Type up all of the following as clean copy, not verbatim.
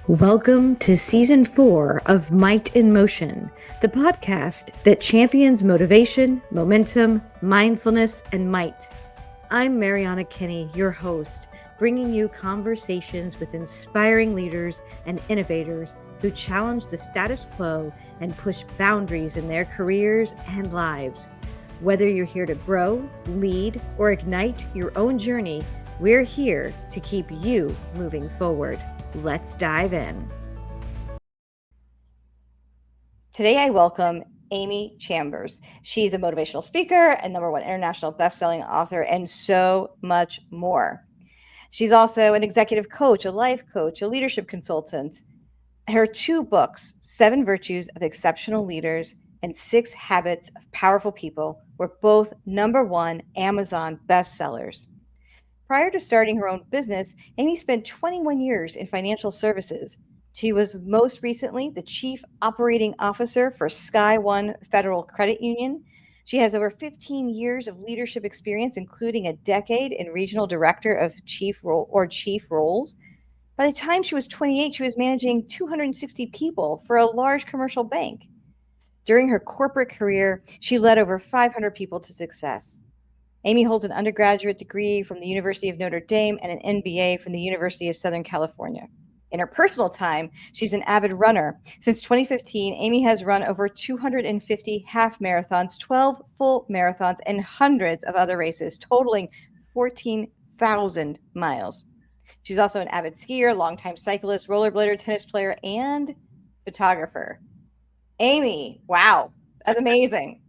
Welcome to Season 4 of Might in Motion, the podcast that champions motivation, momentum, mindfulness, and might. I'm Marianna Kinnee, your host, bringing you conversations with inspiring leaders and innovators who challenge the status quo and push boundaries in their careers and lives. Whether you're here to grow, lead, or ignite your own journey, we're here to keep you moving forward. Let's dive in. Today, I welcome Amy Chambers. She's a motivational speaker and #1 international bestselling author, and so much more. She's also an executive coach, a life coach, a leadership consultant. Her 2 books, 7 Virtues of Exceptional Leaders and 6 Habits of Powerful People, were both #1 Amazon bestsellers. Prior to starting her own business, Amy spent 21 years in financial services. She was most recently the Chief Operating Officer for SkyOne Federal Credit Union. She has over 15 years of leadership experience, including a decade in regional director of chief roles. By the time she was 28, she was managing 260 people for a large commercial bank. During her corporate career, she led over 500 people to success. Amy holds an undergraduate degree from the University of Notre Dame and an MBA from the University of Southern California. In her personal time, she's an avid runner. Since 2015, Amy has run over 250 half marathons, 12 full marathons, and hundreds of other races, totaling 14,000 miles. She's also an avid skier, longtime cyclist, rollerblader, tennis player, and photographer. Amy, wow, that's amazing.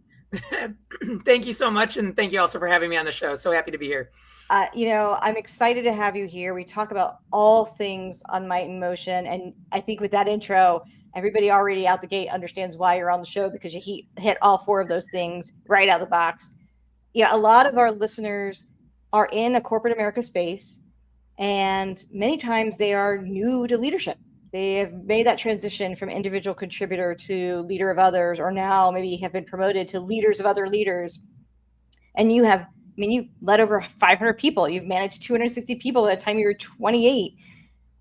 Thank you so much. And thank you also for having me on the show. So happy to be here. I'm excited to have you here. We talk about all things on Might in Motion. And I think with that intro, everybody already out the gate understands why you're on the show, because you hit all 4 of those things right out of the box. Yeah, a lot of our listeners are in a corporate America space, and many times they are new to leadership. They have made that transition from individual contributor to leader of others, or now maybe have been promoted to leaders of other leaders. And you led over 500 people. You've managed 260 people by the time you were 28.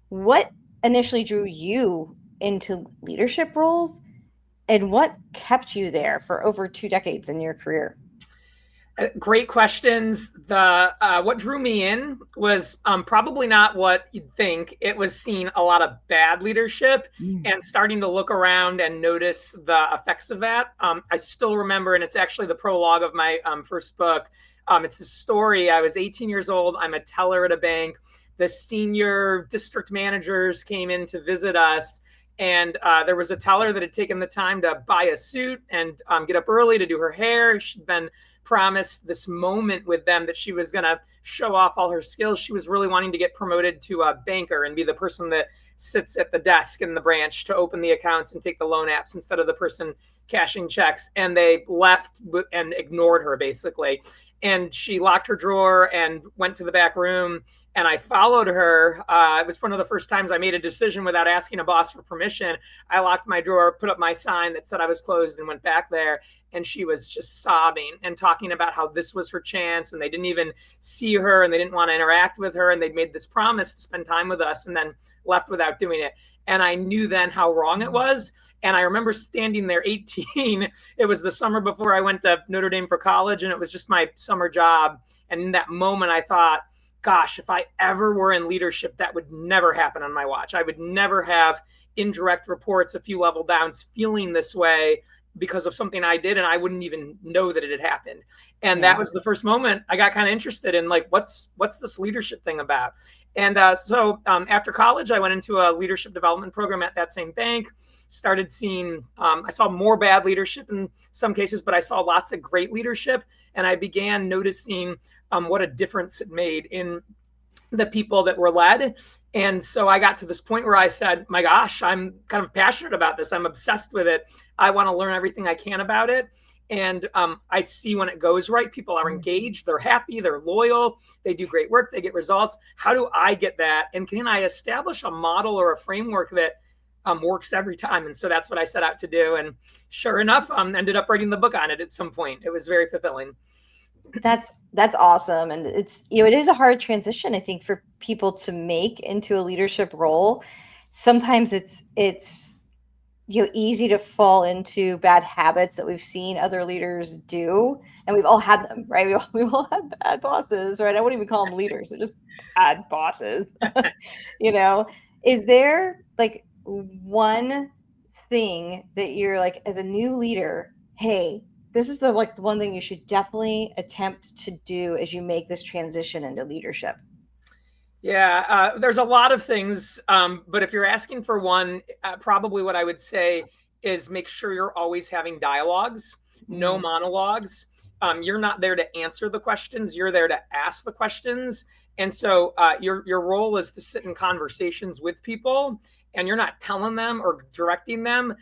What initially drew you into leadership roles, and what kept you there for over 2 decades in your career? Great questions. What drew me in was probably not what you'd think. It was seeing a lot of bad leadership and starting to look around and notice the effects of that. I still remember, and it's actually the prologue of my first book. It's a story. I was 18 years old. I'm a teller at a bank. The senior district managers came in to visit us. And there was a teller that had taken the time to buy a suit and get up early to do her hair. She'd been promised this moment with them that she was going to show off all her skills. She was really wanting to get promoted to a banker and be the person that sits at the desk in the branch to open the accounts and take the loan apps instead of the person cashing checks. And they left and ignored her, basically. And she locked her drawer and went to the back room. And I followed her. It was one of the first times I made a decision without asking a boss for permission. I locked my drawer, put up my sign that said I was closed, and went back there. And she was just sobbing and talking about how this was her chance, and they didn't even see her, and they didn't want to interact with her. And they'd made this promise to spend time with us and then left without doing it. And I knew then how wrong it was. And I remember standing there 18. It was the summer before I went to Notre Dame for college, and it was just my summer job. And in that moment, I thought, gosh, if I ever were in leadership, that would never happen on my watch. I would never have indirect reports a few level down feeling this way because of something I did, and I wouldn't even know that it had happened. And that was the first moment I got kind of interested in, like, what's this leadership thing about? And so after college, I went into a leadership development program at that same bank, started seeing, I saw more bad leadership in some cases, but I saw lots of great leadership. And I began noticing what a difference it made in the people that were led. And so I got to this point where I said, my gosh, I'm kind of passionate about this. I'm obsessed with it. I want to learn everything I can about it. And I see when it goes right, people are engaged, they're happy, they're loyal, they do great work, they get results. How do I get that? And can I establish a model or a framework that works every time? And so that's what I set out to do. And sure enough, ended up writing the book on it at some point. It was very fulfilling. That's awesome. And it's, it is a hard transition, I think, for people to make into a leadership role. sometimes it's easy to fall into bad habits that we've seen other leaders do, and we've all had them, right? We've all had bad bosses, right? I wouldn't even call them leaders, they're just bad bosses. you know is there like one thing that you're like, as a new leader, hey, this is the one thing you should definitely attempt to do as you make this transition into leadership? Yeah, there's a lot of things, but if you're asking for one, probably what I would say is make sure you're always having dialogues, no Mm, monologues. You're not there to answer the questions; you're there to ask the questions. And so your role is to sit in conversations with people, and you're not telling them or directing them.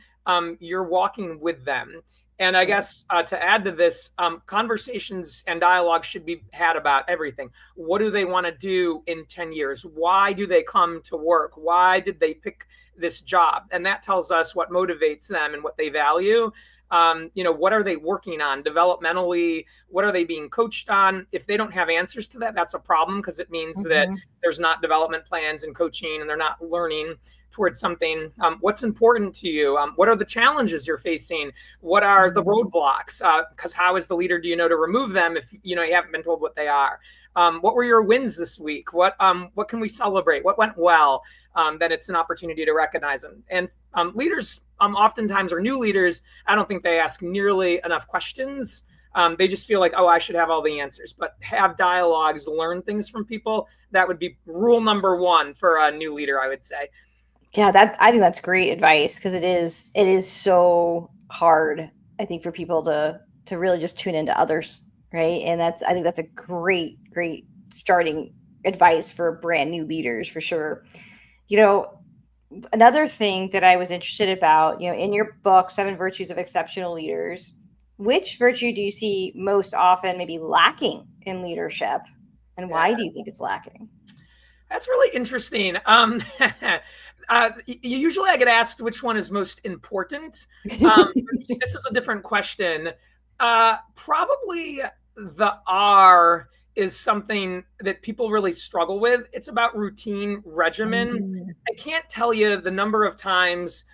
You're walking with them. And I right. guess to add to this, conversations and dialogue should be had about everything. What do they want to do in 10 years? Why do they come to work? Why did they pick this job? And that tells us what motivates them and what they value. What are they working on developmentally? What are they being coached on? If they don't have answers to that, that's a problem, because it means that Mhm, there's not development plans and coaching, and they're not learning towards something. What's important to you? What are the challenges you're facing? What are the mhm. roadblocks? Because how, as the leader, do you know to remove them if you haven't been told what they are? What were your wins this week? What can we celebrate? What went well? Then it's an opportunity to recognize them. And leaders, oftentimes, or new leaders, I don't think they ask nearly enough questions. They just feel like, oh, I should have all the answers. But have dialogues, learn things from people. That would be rule number one for a new leader, I would say. Yeah, that I think that's great advice, because it is so hard, I think, for people to really just tune into others, right? And I think that's a great starting advice for brand new leaders, for sure. You know, Another thing that I was interested about, in your book, Seven Virtues of Exceptional Leaders, which virtue do you see most often maybe lacking in leadership, and Yeah. why do you think it's lacking? That's really interesting. Usually I get asked which one is most important. This is a different question. Probably the R is something that people really struggle with. It's about routine regimen. Mm, I can't tell you the number of times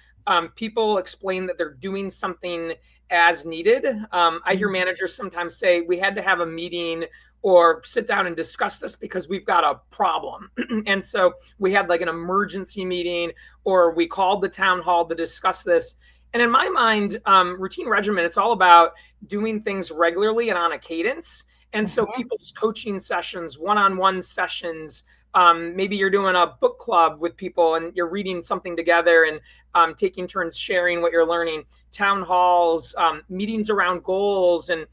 people explain that they're doing something as needed. I hear mm, managers sometimes say, we had to have a meeting or sit down and discuss this because we've got a problem. And so we had like an emergency meeting, or we called the town hall to discuss this. And in my mind, routine regimen, it's all about doing things regularly and on a cadence. And so mhm, people's coaching sessions, one-on-one sessions, maybe you're doing a book club with people and you're reading something together and taking turns sharing what you're learning, town halls, meetings around goals, and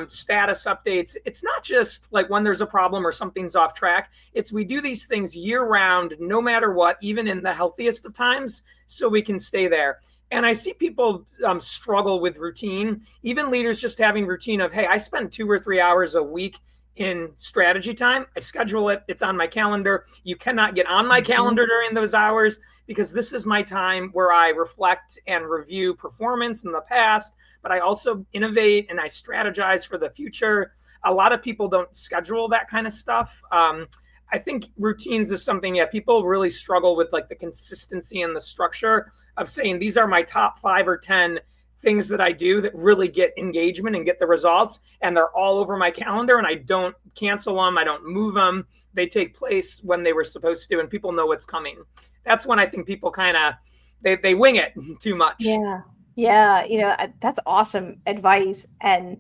status updates. It's not just like when there's a problem or something's off track. It's we do these things year round, no matter what, even in the healthiest of times, so we can stay there. And I see people struggle with routine, even leaders just having routine of, hey, I spend 2 or 3 hours a week in strategy time. I schedule it, it's on my calendar. You cannot get on my mhm. calendar during those hours, because this is my time where I reflect and review performance in the past, but I also innovate and I strategize for the future. A lot of people don't schedule that kind of stuff. I think routines is something, yeah, people really struggle with, like the consistency and the structure of saying, these are my top 5 or 10 things that I do that really get engagement and get the results. And they're all over my calendar, and I don't cancel them. I don't move them. They take place when they were supposed to, and people know what's coming. That's when I think people kind of, they wing it too much. Yeah. Yeah, that's awesome advice, and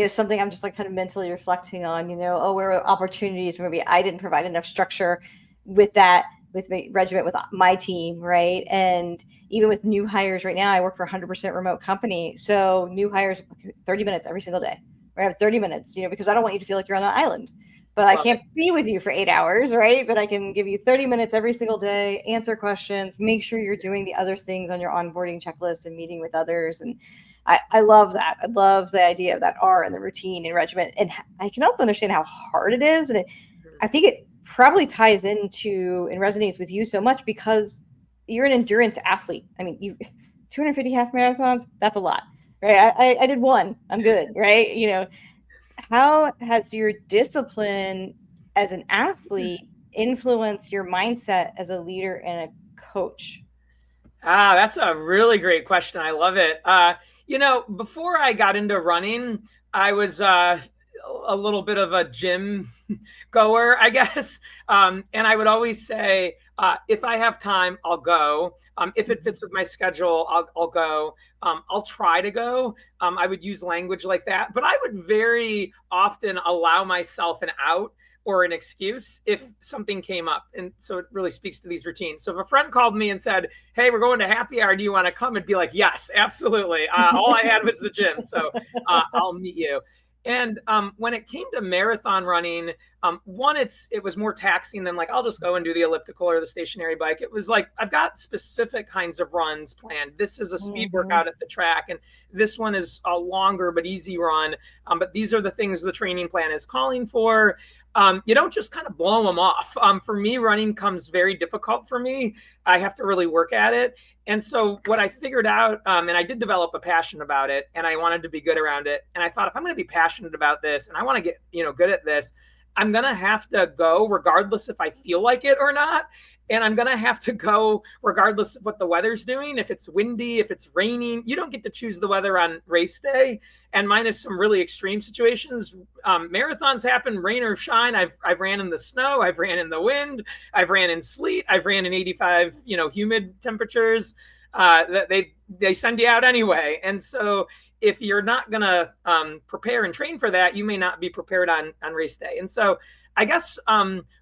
something I'm just like kind of mentally reflecting on, oh, where are opportunities where maybe I didn't provide enough structure with that, with my regiment, with my team, right? And even with new hires right now, I work for a 100% remote company. So new hires, 30 minutes every single day. We have 30 minutes, because I don't want you to feel like you're on an island. But I Love can't it. be with you for 8 hours, right? But I can give you 30 minutes every single day, answer questions, make sure you're doing the other things on your onboarding checklist and meeting with others. And I love that. I love the idea of that R and the routine and regiment. And I can also understand how hard it is. And I think it probably ties into and resonates with you so much because you're an endurance athlete. I mean, you 250 half marathons, that's a lot, right? I did one. I'm good, right? How has your discipline as an athlete influenced your mindset as a leader and a coach? That's a really great question. I love it. Before I got into running, I was a little bit of a gym goer, I guess. And I would always say, if I have time, I'll go. If it fits with my schedule, I'll go. I'll try to go. I would use language like that, but I would very often allow myself an out or an excuse if something came up. And so it really speaks to these routines. So if a friend called me and said, "Hey, we're going to Happy Hour. Do you want to come?" It'd be like, "Yes, absolutely." All I had was the gym. So I'll meet you. And when it came to marathon running, one, it was more taxing than like, I'll just go and do the elliptical or the stationary bike. It was like, I've got specific kinds of runs planned. This is a speed workout at the track, and this one is a longer but easy run. But these are the things the training plan is calling for. You don't just kind of blow them off. For me, running comes very difficult for me. I have to really work at it. And so what I figured out, and I did develop a passion about it, and I wanted to be good around it. And I thought, if I'm going to be passionate about this and I want to get, good at this, I'm going to have to go regardless if I feel like it or not. And I'm going to have to go regardless of what the weather's doing. If it's windy, if it's raining, you don't get to choose the weather on race day. And minus some really extreme situations, marathons happen, rain or shine. I've ran in the snow. I've ran in the wind. I've ran in sleet. I've ran in 85, humid temperatures. That they send you out anyway. And so if you're not going to prepare and train for that, you may not be prepared on race day. And so I guess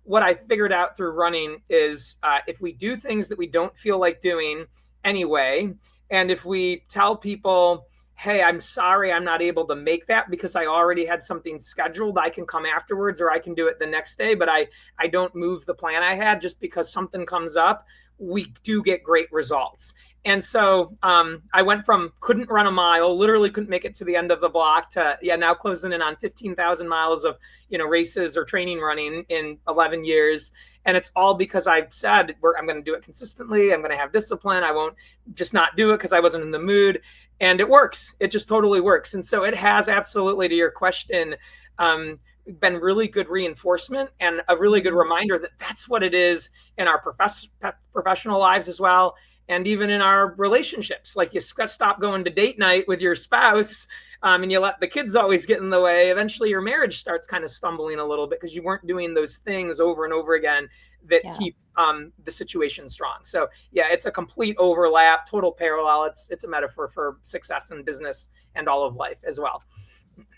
what I figured out through running is if we do things that we don't feel like doing anyway, and if we tell people, "Hey, I'm sorry I'm not able to make that because I already had something scheduled. I can come afterwards or I can do it the next day, but I don't move the plan I had just because something comes up," we do get great results. And so I went from couldn't run a mile, literally couldn't make it to the end of the block, to now closing in on 15,000 miles of races or training running in 11 years. And it's all because I said, I'm going to do it consistently. I'm going to have discipline. I won't just not do it because I wasn't in the mood. And it works. It just totally works. And so it has absolutely, to your question, been really good reinforcement and a really good reminder that that's what it is in our professional lives as well. And even in our relationships, like you stop going to date night with your spouse and you let the kids always get in the way. Eventually your marriage starts kind of stumbling a little bit because you weren't doing those things over and over again that keep the situation strong. So it's a complete overlap, total parallel. It's a metaphor for success in business and all of life as well.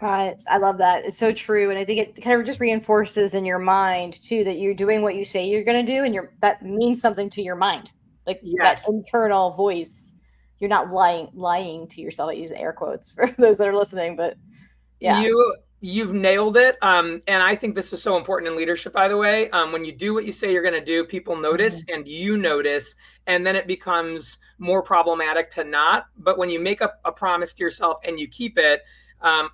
I love that. It's so true. And I think it kind of just reinforces in your mind too, that you're doing what you say you're going to do. And that means something to your mind, like that Yes. internal voice. You're not lying to yourself. I use air quotes for those that are listening, but yeah. You've nailed it. And I think this is so important in leadership, by the way. When you do what you say you're going to do, people notice and you notice, and then it becomes more problematic to not. But when you make a promise to yourself and you keep it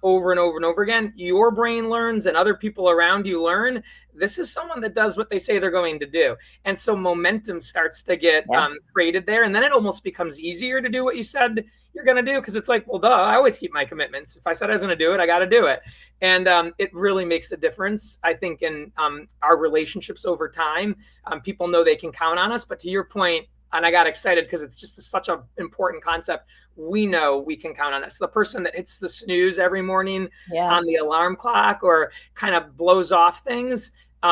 over and over and over again, your brain learns and other people around you learn. This is someone that does what they say they're going to do. And so momentum starts to get created there. And then it almost becomes easier to do what you said you're going to do, because it's like, well, duh, I always keep my commitments. If I said I was going to do it, I got to do it. And it really makes a difference, I think, in our relationships over time. People know they can count on us. But to your point, and I got excited because it's just such an important concept. We know we can count on us. The person that hits the snooze every morning on the alarm clock or kind of blows off things,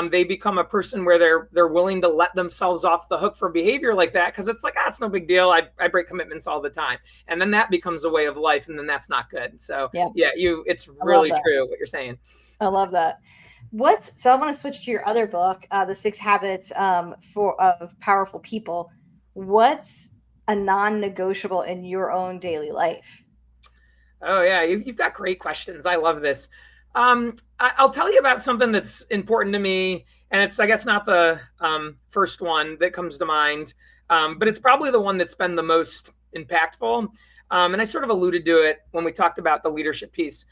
they become a person where they're willing to let themselves off the hook for behavior like that, because it's like, it's no big deal. I break commitments all the time. And then that becomes a way of life, and then that's not good. So it's really true what you're saying. I love that. So I want to switch to your other book, The 6 Habits of Powerful People. What's a non-negotiable in your own daily life? Oh yeah, you've got great questions. I love this. I'll tell you about something that's important to me, and it's, I guess, not the first one that comes to mind, but it's probably the one that's been the most impactful. And I sort of alluded to it when we talked about the leadership piece.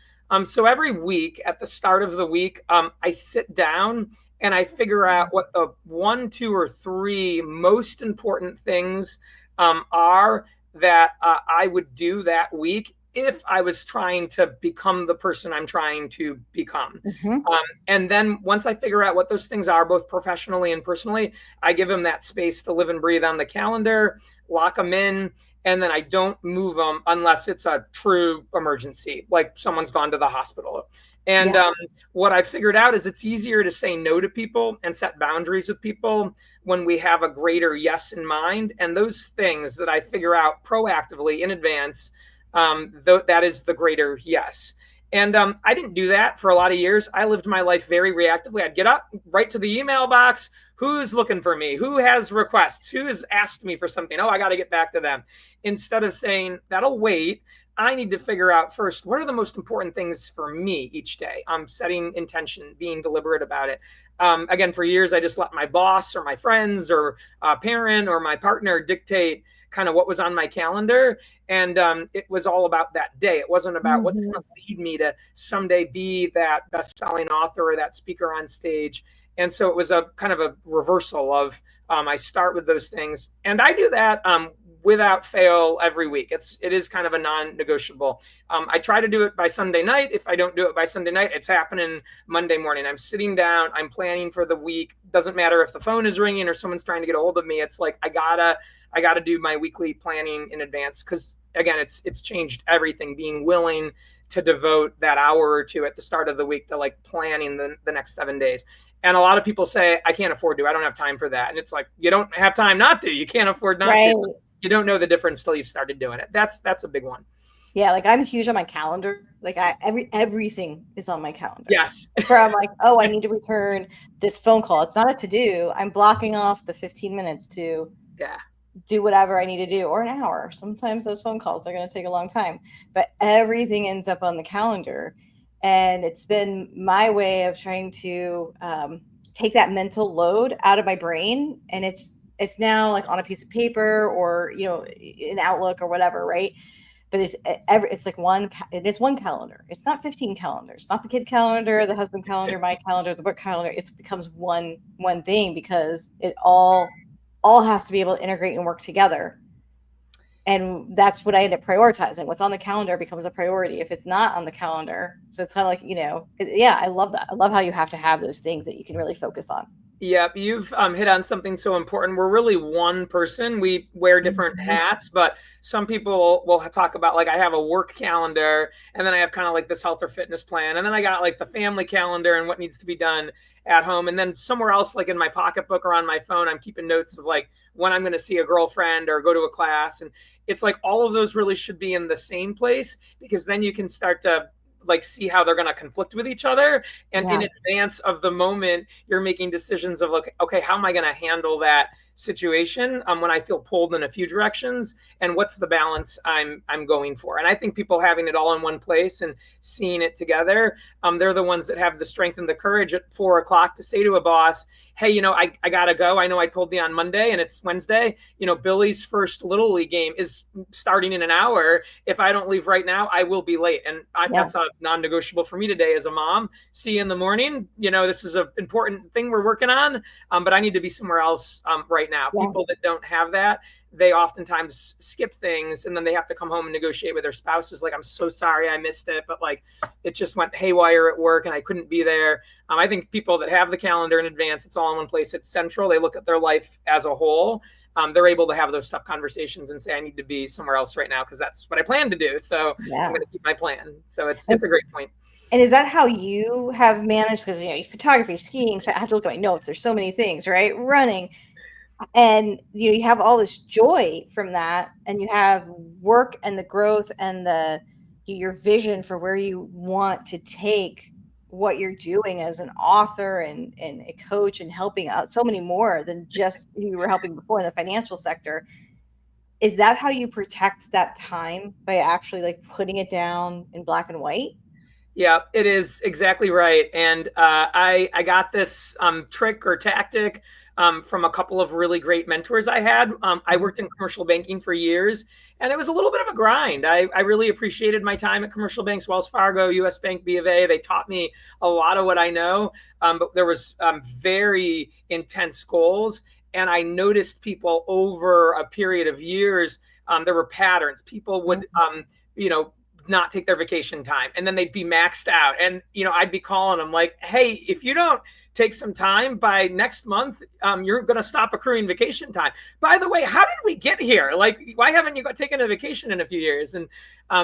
So every week at the start of the week, I sit down and I figure out what the 1, 2, or 3 most important things are that I would do that week if I was trying to become the person I'm trying to become. Mm-hmm. And then once I figure out what those things are, both professionally and personally, I give them that space to live and breathe on the calendar, lock them in, and then I don't move them unless it's a true emergency, like someone's gone to the hospital. And Yeah. what I figured out is it's easier to say no to people and set boundaries with people when we have a greater yes in mind. And those things that I figure out proactively in advance, that is the greater yes. And I didn't do that for a lot of years. I lived my life very reactively. I'd get up, right to the email box. Who's looking for me? Who has requests? Who has asked me for something? Oh, I got to get back to them. Instead of saying, that'll wait, I need to figure out first, what are the most important things for me each day? I'm setting intention, being deliberate about it. Again, for years, I just let my boss or my friends or a parent or my partner dictate kind of what was on my calendar. And it was all about that day. It wasn't about what's Mm-hmm. going to lead me to someday be that best-selling author or that speaker on stage. And so it was a kind of a reversal of I start with those things. And I do that without fail every week. It is kind of a non-negotiable. I try to do it by Sunday night. If I don't do it by Sunday night, it's happening Monday morning. I'm sitting down, I'm planning for the week. Doesn't matter if the phone is ringing or someone's trying to get a hold of me. It's like I gotta do my weekly planning in advance, because again, it's changed everything. Being willing to devote that hour or two at the start of the week to like planning the next 7 days. And a lot of people say, I can't afford to. I don't have time for that. And it's like, you don't have time not to. You can't afford not to. Right. You don't know the difference till you've started doing it. That's a big one. Yeah, like I'm huge on my calendar. Like everything is on my calendar. Yes. Where I'm like, oh, I need to return this phone call. It's not a to do. I'm blocking off the 15 minutes to Yeah. do whatever I need to do, or an hour. Sometimes those phone calls are going to take a long time, but everything ends up on the calendar. And it's been my way of trying to take that mental load out of my brain. And it's now like on a piece of paper or, in Outlook or whatever, right? But it's like it's one calendar. It's not 15 calendars. It's not the kid calendar, the husband calendar, my calendar, the book calendar. It becomes one thing, because it all has to be able to integrate and work together. And that's what I end up prioritizing. What's on the calendar becomes a priority if it's not on the calendar. So it's kind of like, yeah, I love that. I love how you have to have those things that you can really focus on. Yep, you've hit on something so important. We're really one person. We wear different Mhm. hats, but some people will talk about, like, I have a work calendar, and then I have kind of like this health or fitness plan, and then I got like the family calendar and what needs to be done at home, and then somewhere else, like in my pocketbook or on my phone, I'm keeping notes of like when I'm going to see a girlfriend or go to a class, and it's like all of those really should be in the same place, because then you can start to like see how they're going to conflict with each other, and Yeah. in advance of the moment you're making decisions of like, okay, how am I going to handle that situation when I feel pulled in a few directions, and what's the balance I'm going for. And I think people having it all in one place and seeing it together, they're the ones that have the strength and the courage at 4 o'clock to say to a boss, hey, I gotta go. I know I told you on Monday and it's Wednesday. Billy's first Little League game is starting in an hour. If I don't leave right now, I will be late. And Yeah. that's a non-negotiable for me today as a mom. See you in the morning. This is an important thing we're working on, but I need to be somewhere else right now. Yeah. People that don't have that, they oftentimes skip things, and then they have to come home and negotiate with their spouses. Like, I'm so sorry I missed it, but like it just went haywire at work and I couldn't be there. I think people that have the calendar in advance, it's all in one place, it's central. They look at their life as a whole. They're able to have those tough conversations and say, I need to be somewhere else right now because that's what I plan to do. So Yeah. I'm going to keep my plan. So it's a great point. And is that how you have managed? Because, photography, skiing, so I have to look at my notes. There's so many things, right? Running. And you have all this joy from that, and you have work and the growth and your vision for where you want to take what you're doing as an author and a coach, and helping out so many more than just who you were helping before in the financial sector. Is that how you protect that time, by actually like putting it down in black and white? Yeah, it is exactly right. And I got this trick or tactic from a couple of really great mentors I had. I worked in commercial banking for years, and it was a little bit of a grind. I really appreciated my time at commercial banks, Wells Fargo, U.S. Bank, B of A. They taught me a lot of what I know, but there was very intense goals. And I noticed people over a period of years, there were patterns. People would, not take their vacation time, and then they'd be maxed out. And, I'd be calling them like, hey, if you don't take some time by next month, you're going to stop accruing vacation time. By the way, how did we get here? Like, why haven't you taken a vacation in a few years? And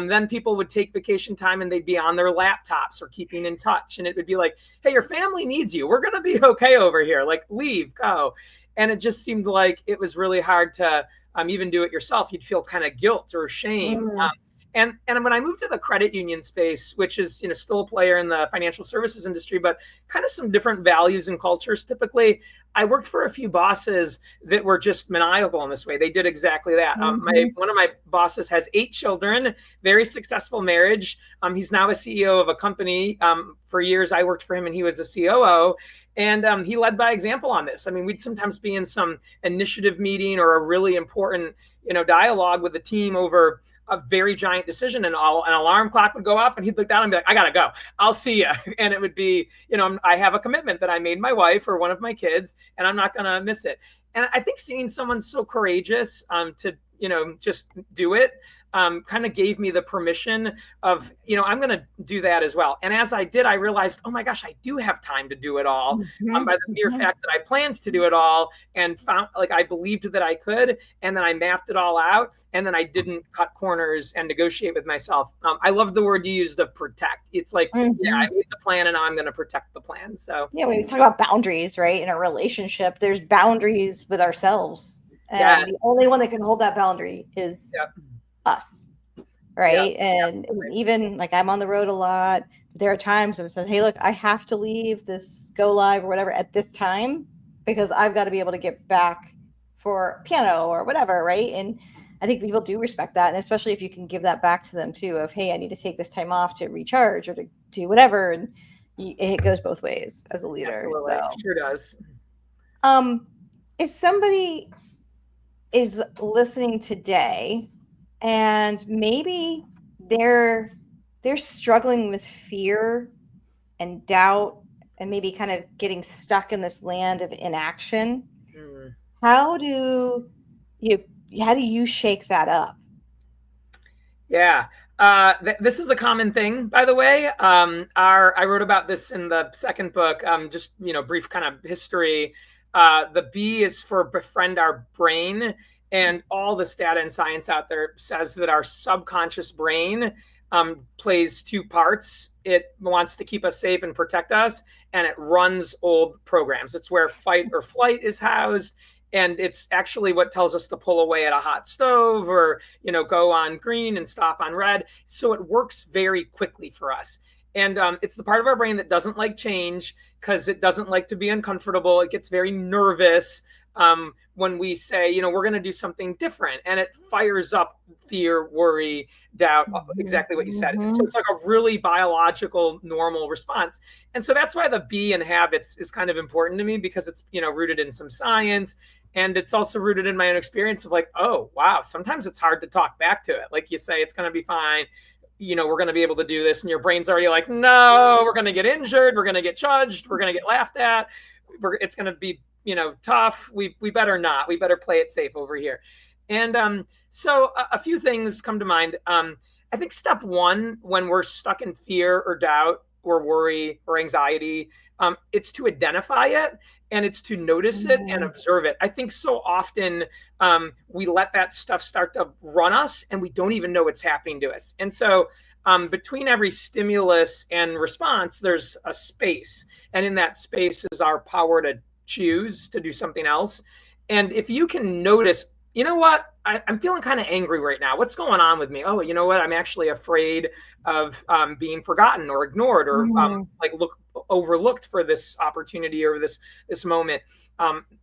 then people would take vacation time and they'd be on their laptops or keeping in touch. And it would be like, hey, your family needs you. We're going to be okay over here. Like, leave, go. And it just seemed like it was really hard to even do it yourself. You'd feel kind of guilt or shame. And when I moved to the credit union space, which is still a player in the financial services industry, but kind of some different values and cultures typically, I worked for a few bosses that were just maniacal in this way. They did exactly that. One of my bosses has 8 children, very successful marriage. He's now a CEO of a company. For years, I worked for him and he was a COO. And he led by example on this. I mean, we'd sometimes be in some initiative meeting or a really important, dialogue with the team over a very giant decision, and an alarm clock would go off and he'd look down and be like, I gotta go, I'll see you. And it would be, I have a commitment that I made my wife or one of my kids, and I'm not gonna miss it. And I think seeing someone so courageous to, just do it, kind of gave me the permission of, I'm going to do that as well. And as I did, I realized, oh my gosh, I do have time to do it all, by the mere fact that I planned to do it all and found, like, I believed that I could, and then I mapped it all out, and then I didn't cut corners and negotiate with myself. I love the word you used of protect. It's like, yeah, I made the plan and now I'm going to protect the plan. So yeah, when we talk about boundaries, right, in a relationship, there's boundaries with ourselves. And the only one that can hold that boundary is us, right? And even like, I'm on the road a lot. There are times I've said, hey, look, I have to leave this go live or whatever at this time because I've got to be able to get back for piano or whatever, right? And I think people do respect that, and especially if you can give that back to them too, of, hey, I need to take this time off to recharge or to do whatever. And it goes both ways as a leader. Absolutely. So. Sure does. If somebody is listening today and maybe they're struggling with fear and doubt and maybe kind of getting stuck in this land of inaction, how do you shake that up? Yeah. This is a common thing, by the way. I wrote about this in the second book, just, brief kind of history. The B is for befriend our brain. And all this data and science out there says that our subconscious brain plays 2 parts. It wants to keep us safe and protect us, and it runs old programs. It's where fight or flight is housed. And it's actually what tells us to pull away at a hot stove or, go on green and stop on red. So it works very quickly for us. And it's the part of our brain that doesn't like change because it doesn't like to be uncomfortable. It gets very nervous when we say, we're going to do something different, and it fires up fear, worry, doubt, exactly what you said. So it's like a really biological, normal response. And so that's why the B in habits is kind of important to me, because it's, rooted in some science. And it's also rooted in my own experience of like, oh, wow, sometimes it's hard to talk back to it. Like you say, it's going to be fine. We're going to be able to do this. And your brain's already like, no, we're going to get injured. We're going to get judged. We're going to get laughed at. It's going to be, tough. We better not. We better play it safe over here. And so a few things come to mind. I think step 1, when we're stuck in fear or doubt or worry or anxiety, it's to identify it, and it's to notice it and observe it. I think so often we let that stuff start to run us and we don't even know what's happening to us. And so between every stimulus and response, there's a space. And in that space is our power to choose to do something else. And if you can notice, you know what, I'm feeling kind of angry right now. What's going on with me? Oh, you know what? I'm actually afraid of being forgotten or ignored or overlooked for this opportunity or this moment.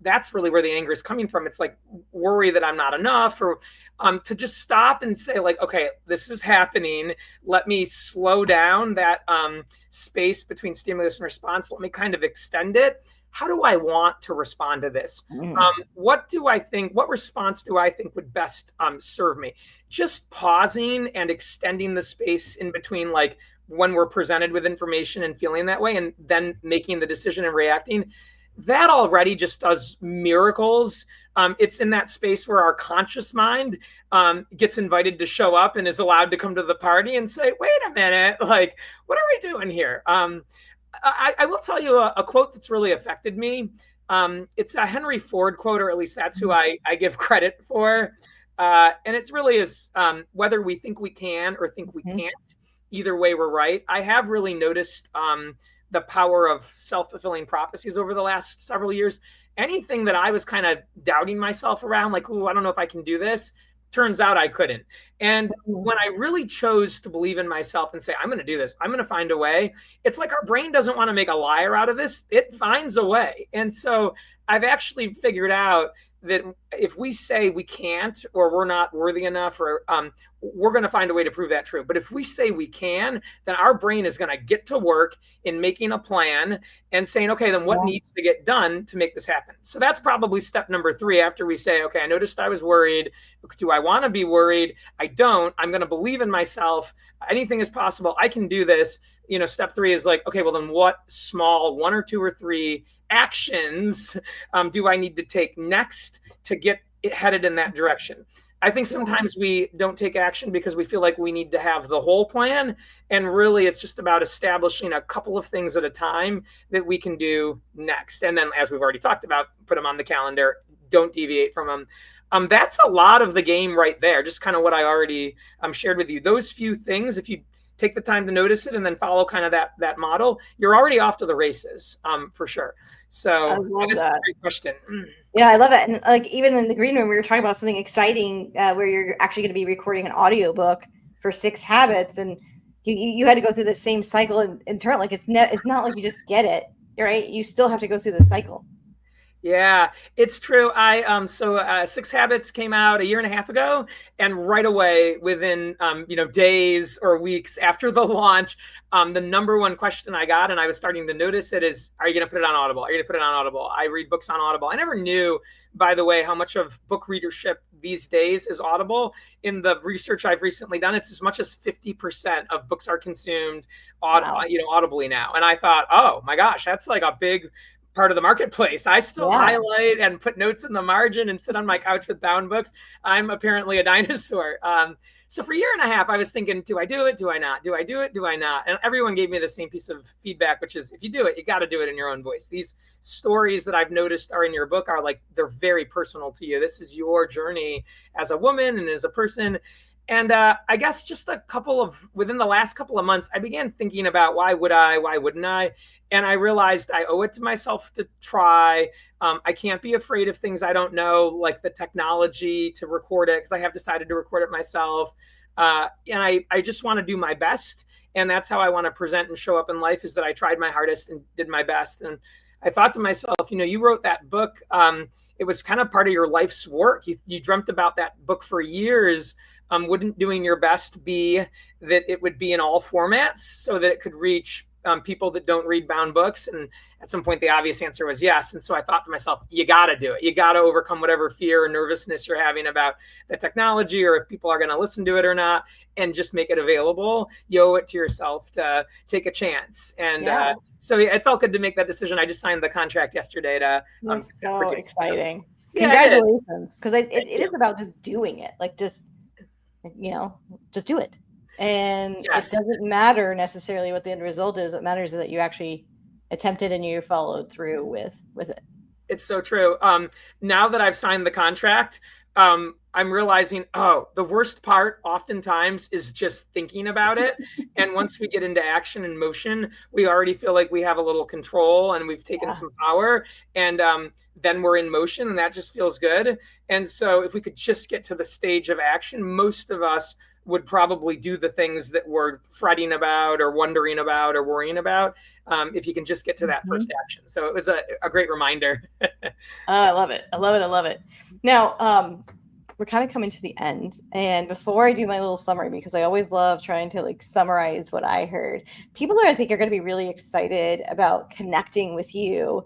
That's really where the anger is coming from. It's like worry that I'm not enough, or to just stop and say like, okay, this is happening. Let me slow down that space between stimulus and response. Let me kind of extend it. How do I want to respond to this? What response do I think would best serve me? Just pausing and extending the space in between, like when we're presented with information and feeling that way, and then making the decision and reacting, that already just does miracles It's in that space where our conscious mind gets invited to show up and is allowed to come to the party and say, wait a minute, like, what are we doing here? I will tell you a quote that's really affected me. It's a Henry Ford quote, or at least that's who I give credit for. And it really is, whether we think we can or think we Mhm. can't, either way, we're right. I have really noticed the power of self-fulfilling prophecies over the last several years. Anything that I was kind of doubting myself around, like, oh, I don't know if I can do this, turns out I couldn't. And Mhm. when I really chose to believe in myself and say, I'm going to do this, I'm going to find a way, it's like our brain doesn't want to make a liar out of this. It finds a way. And so I've actually figured out that if we say we can't, or we're not worthy enough, or we're going to find a way to prove that true. But if we say we can, then our brain is going to get to work in making a plan and saying, okay, then what Yeah. needs to get done to make this happen? So that's probably step number 3. After we say, okay, I noticed I was worried. Do I want to be worried? I don't. I'm going to believe in myself. Anything is possible. I can do this. Step 3 is like, okay, well, then what small 1 or 2 or 3 actions do I need to take next to get it headed in that direction? I think sometimes we don't take action because we feel like we need to have the whole plan. And really, it's just about establishing a couple of things at a time that we can do next. And then, as we've already talked about, put them on the calendar, don't deviate from them. That's a lot of the game right there. Just kind of what I already shared with you. Those few things, if you take the time to notice it and then follow kind of that model, you're already off to the races, for sure. I So love this is a that. great question. Yeah, I love that. And like even in the green room, we were talking about something exciting where you're actually going to be recording an audiobook for 6 habits, and you had to go through the same cycle in turn. Like it's not like you just get it, right? You still have to go through the cycle. Yeah, it's true. Six Habits came out a year and a half ago, and right away, within days or weeks after the launch, the number one question I got, and I was starting to notice it, is, "Are you going to put it on Audible? Are you going to put it on Audible?" I read books on Audible. I never knew, by the way, how much of book readership these days is Audible. In the research I've recently done, it's as much as 50% of books are consumed, Wow. audibly now. And I thought, oh my gosh, that's like a big part of the marketplace. I still Yeah. highlight and put notes in the margin and sit on my couch with bound books. I'm apparently a dinosaur. So for a year and a half, I was thinking, do I do it? Do I not? Do I do it? Do I not? And everyone gave me the same piece of feedback, which is, if you do it, you got to do it in your own voice. These stories that I've noticed are in your book are like, they're very personal to you. This is your journey as a woman and as a person. And I guess just within the last couple of months, I began thinking about, why wouldn't I? And I realized I owe it to myself to try. I can't be afraid of things I don't know, like the technology to record it, because I have decided to record it myself. And I just want to do my best. And that's how I want to present and show up in life, is that I tried my hardest and did my best. And I thought to myself, you wrote that book. It was kind of part of your life's work. You dreamt about that book for years. Wouldn't doing your best be that it would be in all formats so that it could reach people that don't read bound books? And at some point, the obvious answer was yes. And so I thought to myself, you got to do it. You got to overcome whatever fear or nervousness you're having about the technology, or if people are going to listen to it or not, and just make it available. You owe it to yourself to take a chance. And Yeah. so it felt good to make that decision. I just signed the contract yesterday to That's so produce. exciting. Yeah, I did. Congratulations. Because Thank it is you. about just doing it. Like just do it. And it Yes. doesn't matter necessarily what the end result is. What matters is that you actually attempted and you followed through with it. It's so true. Now that I've signed the contract, I'm realizing, oh, the worst part oftentimes is just thinking about it. And once we get into action and motion, we already feel like we have a little control and we've taken Yeah. some power. And then we're in motion, and that just feels good. And so if we could just get to the stage of action, most of us would probably do the things that we're fretting about or wondering about or worrying about, if you can just get to that Mhm. first action. So it was a great reminder. I love it. I love it. I love it. Now, we're kind of coming to the end. And before I do my little summary, because I always love trying to like summarize what I heard, people I think are going to be really excited about connecting with you.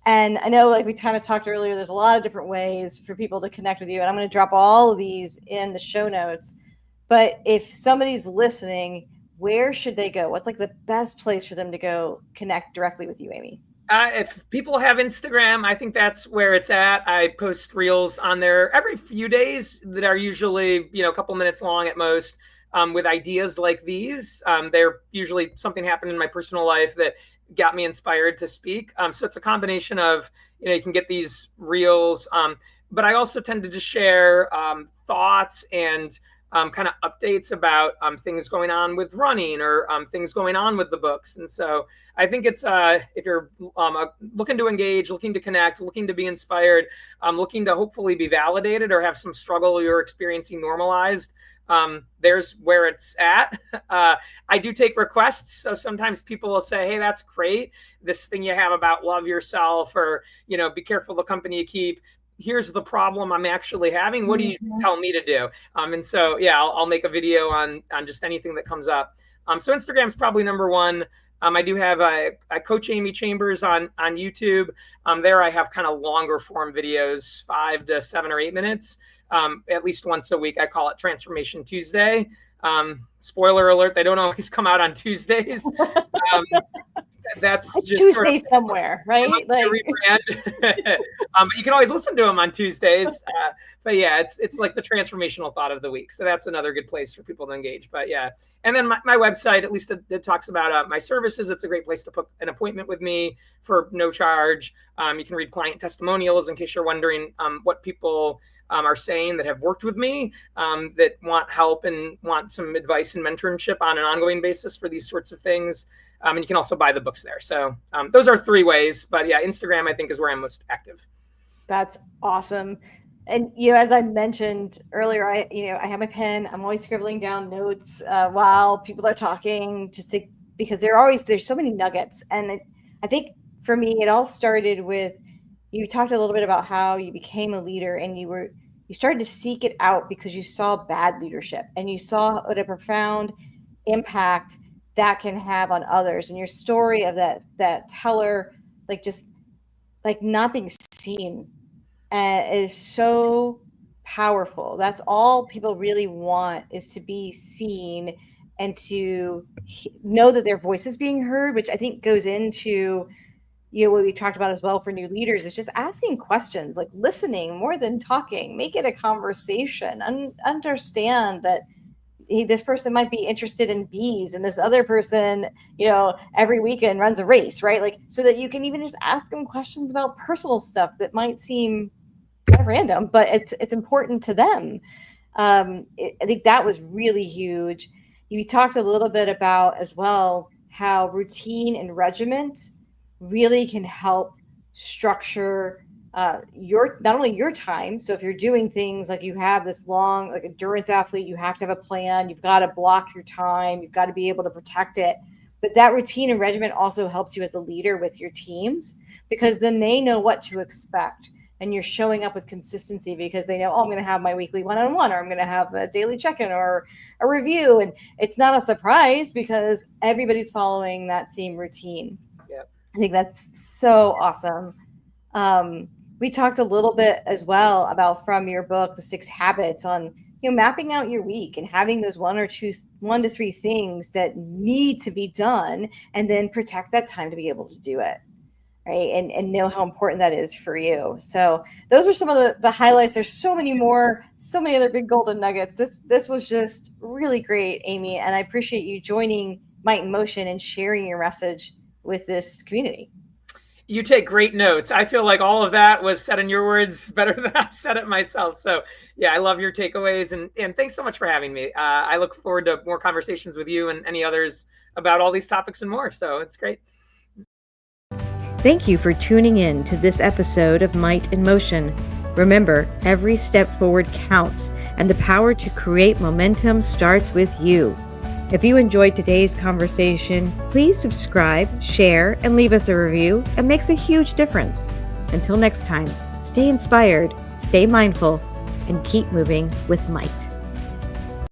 And I know, like we kind of talked earlier, there's a lot of different ways for people to connect with you. And I'm going to drop all of these in the show notes. But if somebody's listening, where should they go? What's like the best place for them to go connect directly with you, Amy? If people have Instagram, I think that's where it's at. I post reels on there every few days that are usually, a couple minutes long at most, with ideas like these. They're usually something happened in my personal life that got me inspired to speak. So it's a combination of, you can get these reels, but I also tend to just share thoughts and kind of updates about things going on with running or things going on with the books. And so I think it's if you're looking to engage, looking to connect, looking to be inspired, looking to hopefully be validated or have some struggle you're experiencing normalized, there's where it's at. I do take requests. So sometimes people will say, hey, that's great. This thing you have about love yourself or, be careful the company you keep. Here's the problem I'm actually having. What do you tell me to do? And so, yeah, I'll make a video on just anything that comes up. So Instagram's probably number one. I do have I coach Amy Chambers on YouTube. There I have kind of longer form videos, 5 to 7 or 8 minutes, at least once a week. I call it Transformation Tuesday. Spoiler alert, they don't always come out on Tuesdays. That's just Tuesday somewhere, right? Like but you can always listen to them on Tuesdays. But yeah, it's like the transformational thought of the week. So that's another good place for people to engage. But yeah, and then my website, at least it talks about my services. It's a great place to put an appointment with me for no charge. You can read client testimonials in case you're wondering what people are saying that have worked with me, that want help and want some advice and mentorship on an ongoing basis for these sorts of things. And you can also buy the books there. So those are 3 ways. But yeah, Instagram, I think, is where I'm most active. That's awesome. And, as I mentioned earlier, I have my pen. I'm always scribbling down notes while people are talking, because there's so many nuggets. And I think for me, it all started with, you talked a little bit about how you became a leader and you started to seek it out because you saw bad leadership and you saw what a profound impact that can have on others. And your story of that teller, just not being seen, is so powerful. That's all people really want, is to be seen and to know that their voice is being heard, which I think goes into, what we talked about as well for new leaders, is just asking questions, listening more than talking, make it a conversation, understand that this person might be interested in bees and this other person, every weekend runs a race, right? So that you can even just ask them questions about personal stuff that might seem kind of random, but it's important to them. I think that was really huge. You talked a little bit about as well how routine and regiment really can help structure not only your time. So if you're doing things like you have this long, endurance athlete, you have to have a plan, you've got to block your time, you've got to be able to protect it. But that routine and regimen also helps you as a leader with your teams, because then they know what to expect. And you're showing up with consistency because they know, I'm going to have my weekly one-on-one, or I'm going to have a daily check-in or a review. And it's not a surprise because everybody's following that same routine. Yep. I think that's so awesome. We talked a little bit as well about, from your book, The 6 Habits, on mapping out your week and having those 1 to 3 things that need to be done, and then protect that time to be able to do it, right? And know how important that is for you. So those were some of the highlights. There's so many more, so many other big golden nuggets. This was just really great, Amy, and I appreciate you joining Might in Motion and sharing your message with this community. You take great notes. I feel like all of that was said in your words better than I said it myself. So yeah, I love your takeaways, and thanks so much for having me. I look forward to more conversations with you and any others about all these topics and more. So it's great. Thank you for tuning in to this episode of Might in Motion. Remember, every step forward counts, and the power to create momentum starts with you. If you enjoyed today's conversation, please subscribe, share, and leave us a review. It makes a huge difference. Until next time, stay inspired, stay mindful, and keep moving with might.